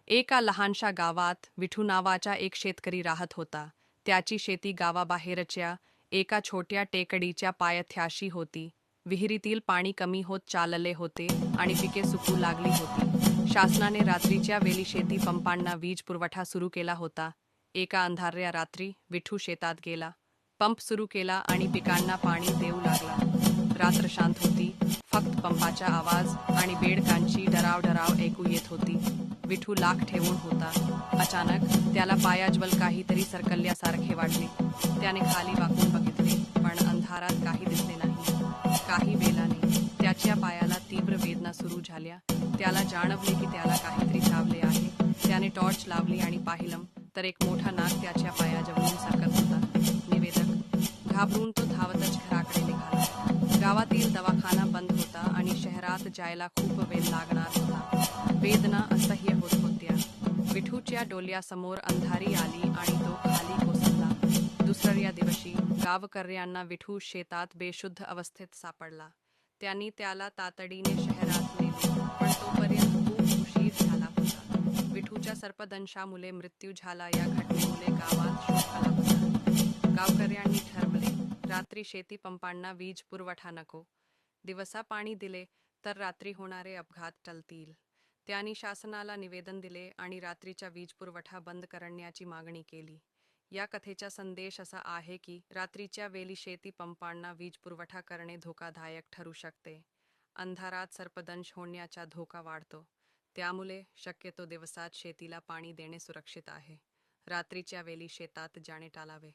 एका लहानशा गावात विठू नावाचा एक शेतकरी राहत होता. त्याची शेती गावाबाहेरच्या एका छोट्या टेकडीच्या पायथ्याशी होती. विहिरीतील पाणी कमी होत चालले होते आणि पिके सुकू लागली होती. शासनाने रात्रीच्या वेळी शेती पंपांना वीज पुरवठा सुरू केला होता. एका अंधाऱ्या रात्री विठू शेतात गेला. पंप सुरू केला आणि पिकांना पाणी देऊ लागला. रात्र शांत होती. फक्त पंपाचा आवाज आणि बेडकांची डराव ऐकू येत होती. विठू लाख ठेवून होता. अचानक त्याला पायाजवळ काहीतरी सरकल्यासारखे वाटले. त्याने खाली वाकून बघितले, पण अंधारात काही दिसले नाही. काही वेळाने त्याच्या पायाला तीव्र वेदना सुरू झाल्या. त्याला जाणवले की त्याला काहीतरी चावले आहे. त्याने टॉर्च लावली आणि पाहिलं तर एक मोठा नाग त्याच्या पायाजवळून सरकत होता. निवेदक घाबरून तो धावतच घराकडे निघाला. गावातील दवाखाना बंद होता आणि शहरात जायला खूप वेळ लागणार होता. वेदना असह्य होत होत्या. विठूच्या डोळ्यासमोर अंधारी आली आणि तो खाली कोसळला. दुसऱ्या दिवशी गावकऱ्यांना विठू शेतात बेशुद्ध अवस्थेत सापडला. त्यांनी त्याला तातडीने शहरात नेले, पण तोपर्यंत खूप उशीर झाला होता. विठूच्या सर्पदंशामुळे मृत्यू झाला. या घटनेमुळे गावात शोक आला होता. गावकऱ्यांनी ठरवले, रात्री शेती पंपांना वीज पुरवठा नको. दिवसा पाणी दिले तर रात्री होणारे अपघात टळतील. त्यांनी शासनाला निवेदन दिले आणि रात्रीचा वीज पुरवठा बंद करण्याची मागणी केली. या कथेचा संदेश असा आहे की रात्रीच्या वेळी शेती पंपांना वीज पुरवठा करणे धोकादायक ठरू शकते. अंधारात सर्पदंश होण्याचा धोका वाढतो. त्यामुळे शक्यतो दिवसात शेतीला पाणी देणे सुरक्षित आहे. रात्रीच्या वेळी शेतात जाणे टाळावे.